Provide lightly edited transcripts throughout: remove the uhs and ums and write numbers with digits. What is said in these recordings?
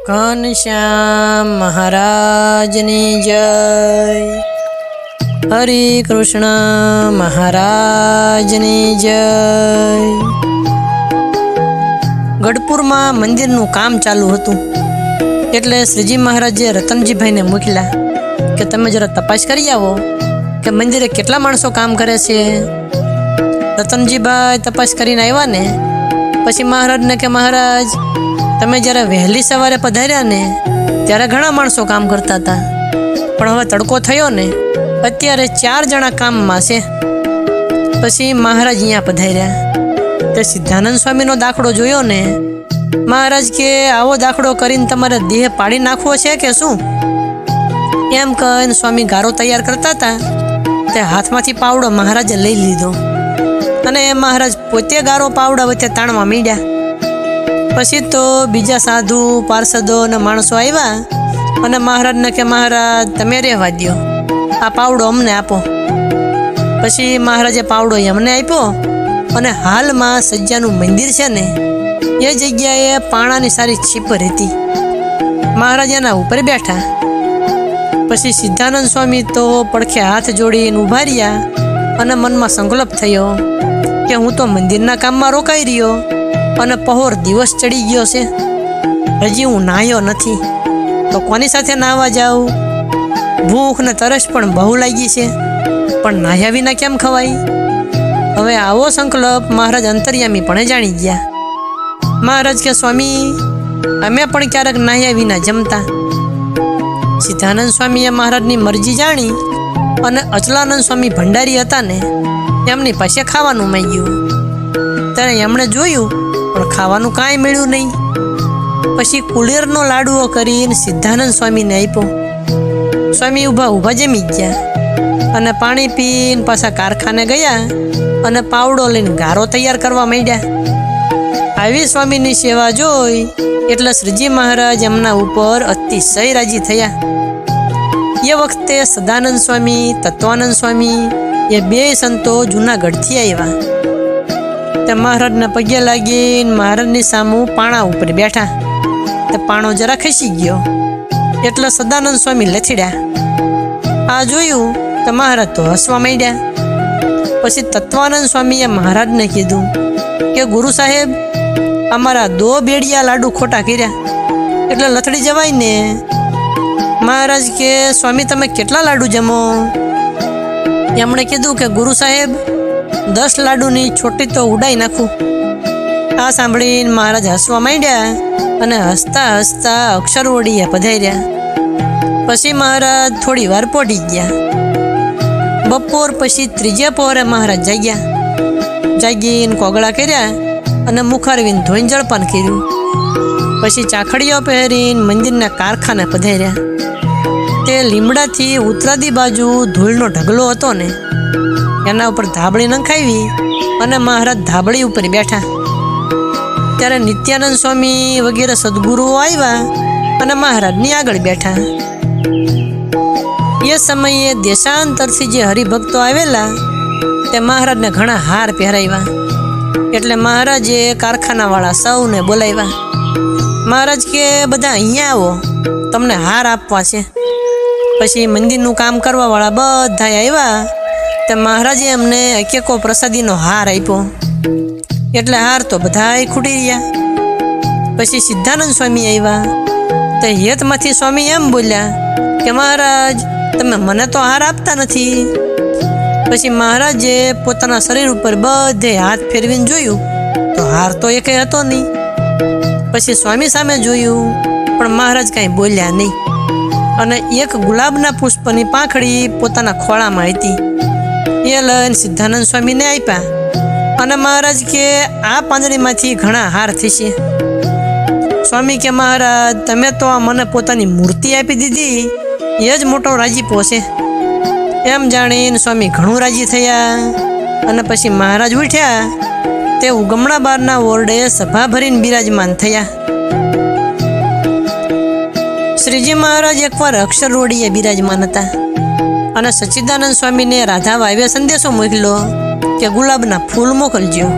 ઘનશ્યામ મહારાજની જય. હરે કૃષ્ણ મહારાજની જય. ગઢપુરમાં મંદિરનું કામ ચાલુ હતું એટલે શ્રીજી મહારાજે રતનજીભાઈને મોકલ્યા કે તમે જરા તપાસ કરી આવો કે મંદિરે કેટલા માણસો કામ કરે છે. રતનજીભાઈ તપાસ કરીને આવ્યા ને પછી મહારાજને કે મહારાજ તમે જ્યારે વહેલી સવારે પધાર્યા ને ત્યારે ઘણા માણસો કામ કરતા હતા, પણ હવે તડકો થયો ને અત્યારે 4 જણા કામમાં છે. પછી મહારાજ અહીંયા પધાર્યા તે સિદ્ધાનંદ સ્વામીનો દાખલો જોયો ને મહારાજ કે આવો દાખલો કરીને તમારે દેહ પાડી નાખવો છે કે શું? એમ કહીને સ્વામી ગારો તૈયાર કરતા હતા તે હાથમાંથી પાવડો મહારાજે લઈ લીધો અને એ મહારાજ પોતે ગારો પાવડા વચ્ચે તાણવા માંડ્યા. પછી તો બીજા સાધુ પાર્ષદો અને માણસો આવ્યા અને મહારાજને કે મહારાજ તમે રહેવા દો, આ પાવડો અમને આપો. પછી મહારાજે પાવડો એમને આપ્યો અને હાલમાં સજ્જાનું મંદિર છે ને એ જગ્યાએ પાણાની સારી છીપર હતી. મહારાજ એના ઉપર બેઠા. પછી સિદ્ધાનંદ સ્વામી તો પડખે હાથ જોડીને ઊભા રહ્યા અને મનમાં સંકલ્પ થયો કે હું તો મંદિરના કામમાં રોકાઈ રહ્યો અને પહોર દિવસ ચડી ગયો છે, હજી હું નાહ્યો નથી તો કોની સાથે નાહવા જાઉં? ભૂખ ને તરસ પણ બહુ લાગી છે, પણ નાહ્યા વિના કેમ ખવાય? હવે આવો સંકલ્પ મહારાજ અંતર્યામી પણ જાણી ગયા. મહારાજ કે સ્વામી અમે પણ ક્યારેક નાહ્યા વિના જમતા. સિદ્ધાનંદ સ્વામીએ મહારાજની મરજી જાણી અને અચલાનંદ સ્વામી ભંડારી હતા ને એમની પાસે ખાવાનું માંગ્યું. ત્યારે એમણે જોયું પણ ખાવાનું કાંઈ મળ્યું નહીં. પછી કુલેરનો લાડુઓ કરીને સિદ્ધાનંદ સ્વામીને આપ્યો. સ્વામી ઊભા જમી ગયા અને પાણી પીને પાછા કારખાને ગયા અને પાવડો લઈને ગારો તૈયાર કરવા માંડ્યા. આવી સ્વામીની સેવા જોઈ એટલે શ્રીજી મહારાજ એમના ઉપર અતિશય રાજી થયા. એ વખતે સદાનંદ સ્વામી, તત્વાનંદ સ્વામી એ 2 સંતો જૂનાગઢથી આવ્યા. તે મહારાજને પગે લાગીને મહારાજની સામું પાણા ઉપર બેઠા. તે પાણો જરા ખસી ગયો એટલે સદાનંદ સ્વામી લથડ્યા. આ જોયું તો મહારાજ તો હસવા માંડ્યા. પછી તત્વાનંદ સ્વામીએ મહારાજને કીધું કે ગુરુ સાહેબ અમારા 2 બેડિયા લાડુ ખોટા કર્યા એટલે લથડી જવાય ને. મહારાજ કે સ્વામી તમે કેટલા લાડુ જમો? એમણે કીધું કે ગુરુ સાહેબ 10 લાડુની છોટી તો ઉડાઈ નાખું. આ સાંભળીને મહારાજ હસવા માંડ્યા અને હસતા હસતા અક્ષરવડીએ પધાર્યા. પછી મહારાજ થોડી વાર પોઢી ગયા. બપોર પછી 3જા પહોરે મહારાજ જાગ્યા. જાગીને કોગળા કર્યા અને મુખારવીને ધોઈને જળપાન કર્યું. પછી ચાખડીઓ પહેરીને મંદિરના કારખાને પધાર્યા. તે લીમડાથી ઉત્તરાદી બાજુ ધૂળનો ઢગલો હતો ને એના ઉપર ધાબળી નંખાવી અને મહારાજ ધાબળી ઉપર બેઠા. ત્યારે નિત્યાનંદ સ્વામી વગેરે સદગુરુઓ આવ્યા અને મહારાજની આગળ બેઠા. એ સમયે દેશાંતરથી જે હરિભક્તો આવેલા તે મહારાજને ઘણા હાર પહેરાવ્યા. એટલે મહારાજે કારખાનાવાળા સૌને બોલાવ્યા. મહારાજ કે બધા અહીંયા આવો, તમને હાર આપવા છે. પછી મંદિરનું કામ કરવાવાળા બધા આવ્યા તે મહારાજે એમને એકેકો પ્રસાદીનો હાર આપ્યો. એટલે હાર તો બધાય ખૂટી રહ્યા. પછી સિદ્ધાનંદ સ્વામી આવ્યા તે હેતમાંથી સ્વામી એમ બોલ્યા કે મહારાજ તમે મને તો હાર આપતા નથી. પછી મહારાજે પોતાના શરીર ઉપર બધે હાથ ફેરવીને જોયું તો હાર તો એકે હતો નહીં. પછી સ્વામી સામે જોયું પણ મહારાજ કાંઈ બોલ્યા નહીં અને એક ગુલાબના પુષ્પની પાંખડી પોતાના ખોળામાં હતી. એ લઈને સિદ્ધાનંદ સ્વામીને આપ્યા અને મહારાજ કે આ પાંદડીમાંથી ઘણા હાર થશે. સ્વામી કે મહારાજ તમે તો આ મને પોતાની મૂર્તિ આપી દીધી એ જ મોટો રાજીપો છે. એમ જાણીને સ્વામી ઘણું રાજી થયા અને પછી મહારાજ ઉઠ્યા તે ઉગમણા બારના ઓરડે સભા ભરીને બિરાજમાન થયા. શ્રીજી મહારાજ એકવાર અક્ષરવડીએ બિરાજમાન હતા અને સચ્ચિદાનંદ સ્વામીને રાધા વાવે સંદેશો મોકલ્યો કે ગુલાબના ફૂલ મોકલજો.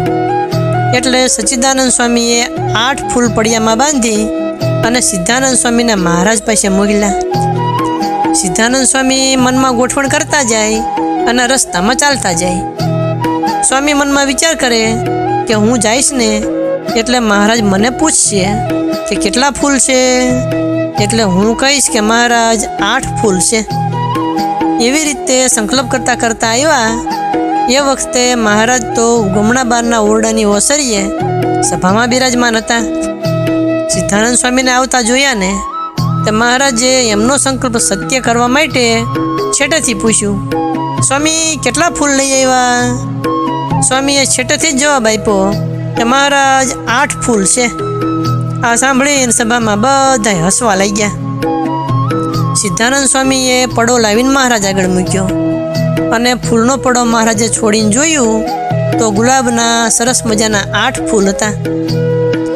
એટલે સચ્ચિદાનંદ સ્વામીએ 8 ફૂલ પડિયામાં બાંધી અને સિદ્ધાનંદ સ્વામીને મહારાજ પાસે મોકલ્યા. સિદ્ધાનંદ સ્વામી મનમાં ગોઠવણ કરતા જાય અને રસ્તામાં ચાલતા જાય. સ્વામી મનમાં વિચાર કરે કે હું જઈશ ને એટલે મહારાજ મને પૂછશે કે કેટલા ફૂલ છે, એટલે હું કહીશ કે મહારાજ 8 ફૂલ છે. એવી રીતે સંકલ્પ કરતા કરતા આવ્યા. એ વખતે મહારાજ તો ઉગમણા બારના ઓરડાની ઓસરીએ સભામાં બિરાજમાન હતા. સિદ્ધાનંદ સ્વામીને આવતા જોયા ને તો મહારાજે એમનો સંકલ્પ સત્ય કરવા માટે છેટેથી પૂછ્યું, સ્વામી કેટલા ફૂલ લઈ આવ્યા? સ્વામીએ છેટેથી જ જવાબ આપ્યો કે મહારાજ 8 ફૂલ છે. આ સાંભળીને સભામાં બધા હસવા લાગ્યા. સિદ્ધાનંદ સ્વામીએ પડો લાવીને મહારાજ આગળ મૂક્યો અને ફૂલનો પડો મહારાજે છોડીને જોયું તો ગુલાબના સરસ મજાના 8 ફૂલ હતા.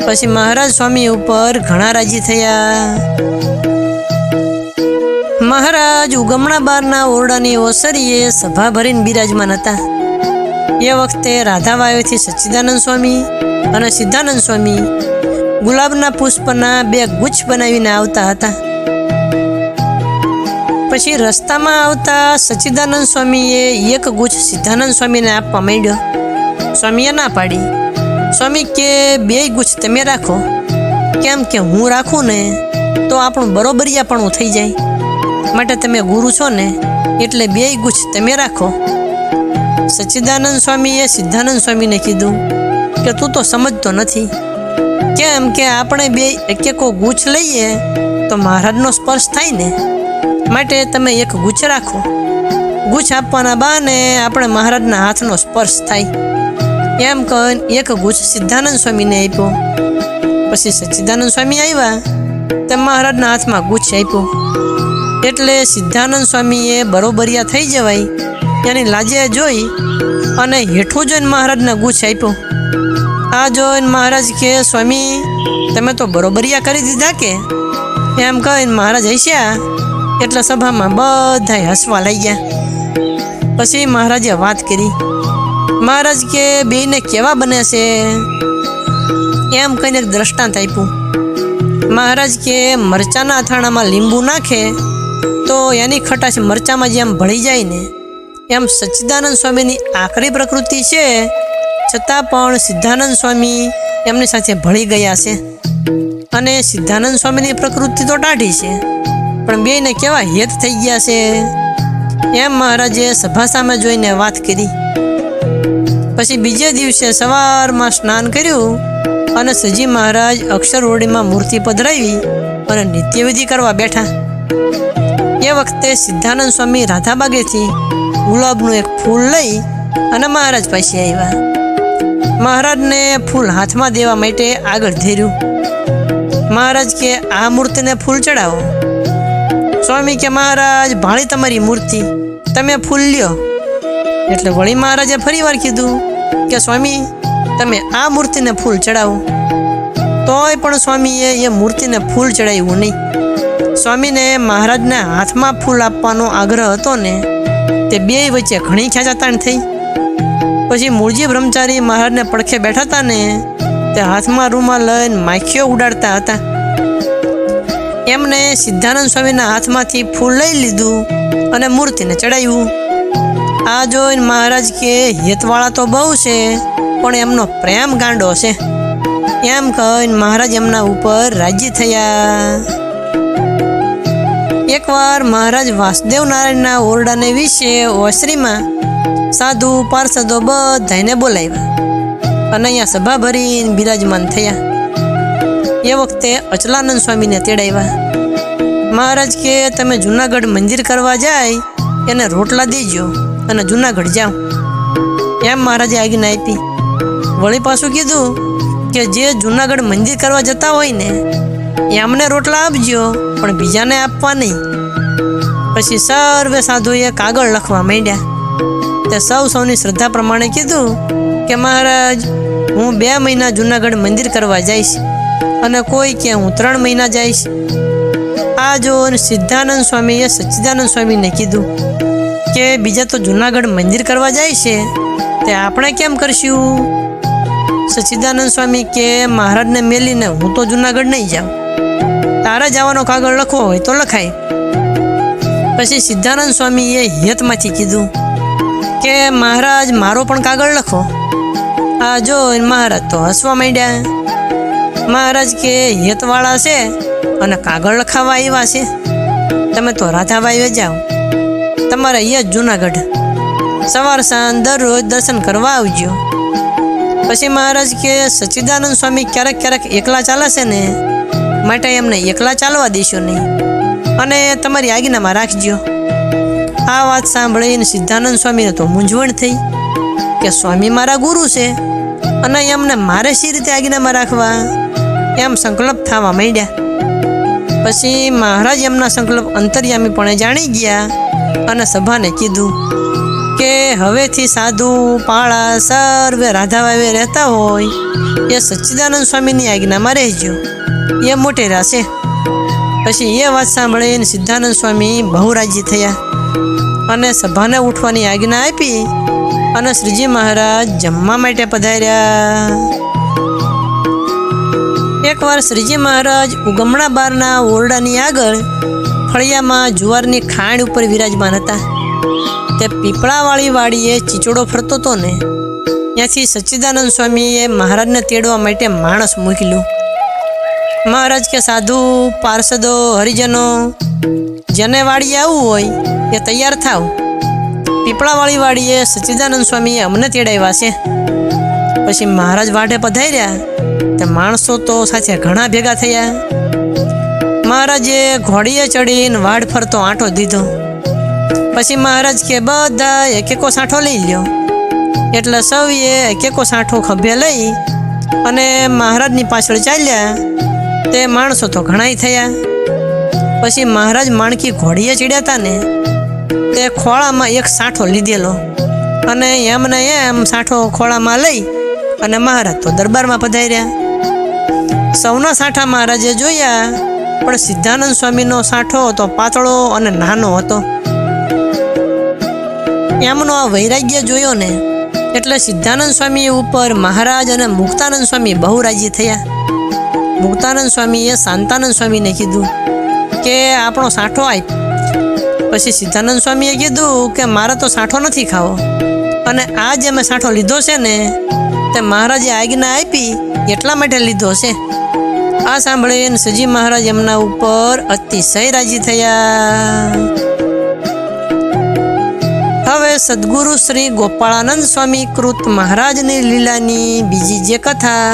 પછી મહારાજ સ્વામી ઉપર ઘણા રાજી થયા. મહારાજ ઉગમણા બારના ઓરડાની ઓસરીએ સભા ભરીને બિરાજમાન હતા. એ વખતે રાધાવાયોથી સચ્ચિદાનંદ સ્વામી અને સિદ્ધાનંદ સ્વામી ગુલાબના પુષ્પના 2 ગુચ્છ બનાવીને આવતા હતા. પછી રસ્તામાં આવતા સચ્ચિદાનંદ સ્વામીએ 1 ગુચ્છ સિદ્ધાનંદ સ્વામીને આપવા માંડ્યો. સ્વામીએ ના પાડી. સ્વામી કે 2 ગુચ્છ તમે રાખો, કેમ કે હું રાખું ને તો આપણું બરોબરિયાપણું થઈ જાય, માટે તમે ગુરુ છો ને એટલે 2 ગુચ્છ તમે રાખો. સચ્ચિદાનંદ સ્વામીએ સિદ્ધાનંદ સ્વામીને કીધું કે તું તો સમજતો નથી, કેમ કે આપણે 2 એક ગુચ્છ લઈએ તો મહારાજનો સ્પર્શ થાય ને, માટે તમે 1 ગુચ્છ રાખો. ગુચ્છ આપવાના બહાને આપણે મહારાજના હાથનો સ્પર્શ થાય. એમ કહીને 1 ગુચ્છ સિદ્ધાનંદ સ્વામીને આપ્યો. પછી સચ્ચિદાનંદ સ્વામી આવ્યા તો મહારાજના હાથમાં ગુચ્છ આપ્યો. એટલે સિદ્ધાનંદ સ્વામીએ બરોબરિયા થઈ જવાય એની લાજે જોઈ અને હેઠું જોઈને મહારાજને ગુચ્છ આપ્યો. આ જોઈને મહારાજ કે સ્વામી તમે તો બરોબરિયા કરી દીધા કે? એમ કહીને મહારાજ હસ્યા એટલે સભામાં બધાય હસવા લાગ્યા. પછી મહારાજે વાત કરી. મહારાજ કે બેયને કેવા બને છે એમ કહીને એક દ્રષ્ટાંત આપ્યું. મહારાજ કે મરચાના અથાણામાં લીંબુ નાખે તો એની ખટાશ મરચામાં જેમ ભળી જાય ને એમ સચ્ચિદાનંદ સ્વામીની આકરી પ્રકૃતિ છે, છતાં પણ સિદ્ધાનંદ સ્વામી એમની સાથે ભળી ગયા છે. અને સિદ્ધાનંદ સ્વામીની પ્રકૃતિ તો ટાઢી છે, પણ બેયને કેવા હેત થઈ ગયા છે એમ મહારાજે સભા સામે જોઈને વાત કરી. પછી બીજે દિવસે સવારમાં સ્નાન કર્યું અને સજી મહારાજ અક્ષરવડીમાં મૂર્તિ પધરાવી અને નિત્યવિધિ કરવા બેઠા. એ વખતે સિદ્ધાનંદ સ્વામી રાધાબાગેથી ગુલાબનું 1 ફૂલ લઈ અને મહારાજ પાસે આવ્યા. મહારાજને ફૂલ હાથમાં દેવા માટે આગળ ધર્યું. મહારાજ કે આ મૂર્તિને ફૂલ ચડાવો. સ્વામી કે મહારાજ ભાળી તમારી મૂર્તિ, તમે ફૂલ લ્યો. એટલે વળી મહારાજે ફરી વાર કીધું કે સ્વામી તમે આ મૂર્તિને ફૂલ ચડાવો. તોય પણ સ્વામીએ એ મૂર્તિને ફૂલ ચડાવ્યું નહીં. સ્વામીને મહારાજના હાથમાં ફૂલ આપવાનો આગ્રહ હતો ને તે 2 વચ્ચે ઘણી ખેંચાતાણ થઈ. પછી મૂળજી બ્રહ્મચારી મહારાજને પડખે બેઠા હતા ને તે હાથમાં રૂમાલ લઈને માખીઓ ઉડાડતા હતા. એમને સિદ્ધાનંદ સ્વામીના હાથમાંથી ફૂલ લઈ લીધું અને મૂર્તિને ચડાવ્યું. આ જોઈને મહારાજ કે હેતવાળા તો બહુ છે પણ એમનો પ્રેમ ગાંડો છે. એમ કહીને મહારાજ એમના ઉપર રાજી થયા. એકવાર મહારાજ વાસુદેવ નારાયણના ઓરડાને વિશે ઓસરીમાં સાધુ પાર્ષદો બધાને બોલાવ્યા અને અહીંયા સભા ભરીને બિરાજમાન થયા. એ વખતે અચલાનંદ સ્વામીને તેડાવ્યા. મહારાજ કે તમે જુનાગઢ મંદિર કરવા જાય એને રોટલા દેજો અને જુનાગઢ જાઓ. એમ મહારાજે આજ્ઞા આપી. વળી પાછું કીધું કે જે જુનાગઢ મંદિર કરવા જતા હોય ને એમને રોટલા આપજો પણ બીજાને આપવા નહીં. પછી સર્વે સાધુએ કાગળ લખવા માંડ્યા. તે સૌની શ્રદ્ધા પ્રમાણે કીધું કે મહારાજ હું 2 મહિના જુનાગઢ મંદિર કરવા જઈશ અને કોઈ કે હું 3 મહિના જઈશ. આ જોઈને સિદ્ધાનંદ સ્વામીએ સચ્ચિદાનંદ સ્વામીને કીધું કે બીજા તો જુનાગઢ મંદિર કરવા જાય છે તે આપણે કેમ કરશું? સચ્ચિદાનંદ સ્વામી કે મહારાજને મેલીને હું તો જુનાગઢ નહીં જાઉં. તારે જવાનો કાગળ લખવો હોય તો લખાય. પછી સિદ્ધાનંદ સ્વામીએ હેતમાંથી કીધું કે મહારાજ મારો પણ કાગળ લખો. આ જો મહારાજ તો હસવા માંડ્યા. મહારાજ કે હેતવાળા છે અને કાગળ લખાવા આવ્યા છે, તમે તો રાધાબાઈ જાઓ, તમારે અહીંયા જ જુનાગઢ સવાર સાંજ દરરોજ દર્શન કરવા આવજો. પછી મહારાજ કે સચ્ચિદાનંદ સ્વામી ક્યારેક ક્યારેક એકલા ચાલે છે ને, માટે એમને એકલા ચાલવા દેશો નહીં અને તમારી આજ્ઞામાં રાખજો. આ વાત સાંભળીને સિદ્ધાનંદ સ્વામીને તો મૂંઝવણ થઈ કે સ્વામી મારા ગુરુ છે અને એમને મારે શી રીતે આજ્ઞામાં રાખવા, એમ સંકલ્પ થવા માંડ્યા. પછી મહારાજ એમના સંકલ્પ અંતર્યામીપણે જાણી ગયા અને સભાને કીધું કે હવેથી સાધુ પાળા સર્વે રાધાબાઈ રહેતા હોય એ સચ્ચિદાનંદ સ્વામીની આજ્ઞામાં રહેજો, એ મોટેરા છે. પછી એ વાત સાંભળીને સિદ્ધાનંદ સ્વામી બહુ રાજી થયા અને સભાને ઉઠવાની આજ્ઞા આપી અને શ્રીજી મહારાજ જમવા માટે પધાર્યા. એકવાર શ્રીજી મહારાજ ઉગમણા બારના ઓરડાની આગળ ફળિયામાં જુવારની ખાંડ ઉપર વિરાજમાન હતા. તે પીપળાવાળી વાડીએ ચીચોડો ફરતો હતો ને, ત્યાંથી સચ્ચિદાનંદ સ્વામીએ મહારાજને તેડવા માટે માણસ મોકલ્યું. મહારાજ કે સાધુ પાર્ષદો હરિજનો જેને વાડીએ આવવું હોય એ તૈયાર થાવ, પીપળાવાળી વાડીએ સચ્ચિદાનંદ સ્વામીએ અમને તેડાવ્યા છે. પછી મહારાજ વાડે પધાર્યા તે માણસો તો સાથે ઘણા ભેગા થયા. મહારાજે ઘોડીએ ચડીને વાડ ફરતો આંટો દીધો. પછી મહારાજ કે બધા એક એકો સાંઠો લઈ લ્યો, એટલે સૌએ એક એકો સાંઠો ખભે લઈ અને મહારાજની પાછળ ચાલ્યા. તે માણસો તો ઘણાય થયા. પછી મહારાજ માણકી ઘોડીએ ચડ્યા હતા ને, તે ખોળામાં એક સાંઠો લીધેલો અને એમને એમ સાંઠો ખોળામાં લઈ અને મહારાજ તો દરબારમાં પધાર્યા. સૌના સાંઠા મહારાજે જોયા, પણ સિદ્ધાનંદ સ્વામીનો સાંઠો તો પાતળો અને નાનો હતો. એમનો આ વૈરાગ્ય જોયો ને એટલે સિદ્ધાનંદ સ્વામી ઉપર મહારાજ અને મુક્તાનંદ સ્વામી બહુ રાજી થયા. મુક્તાનંદ સ્વામીએ શાંતાનંદ સ્વામીને કીધું કે આપણો સાંઠો આપ. પછી સિદ્ધાનંદ સ્વામીએ કીધું કે મારે તો સાંઠો નથી ખાવો અને આ જે મેં સાંઠો લીધો છે ને તે મહારાજે આજ્ઞા આપી એટલા માટે લીધો છે. આ સાંભળીને શ્રીજી મહારાજ એમના ઉપર અતિશય રાજી થયા. હવે સદગુરુ શ્રી ગોપાળાનંદ સ્વામી કૃત મહારાજની લીલાની બીજી જે કથા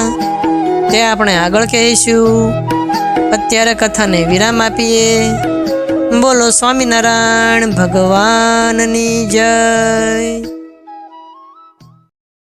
તે આપણે આગળ કહીશું. અત્યારે કથાને વિરામ આપીએ. બોલો સ્વામિનારાયણ ભગવાનની જય.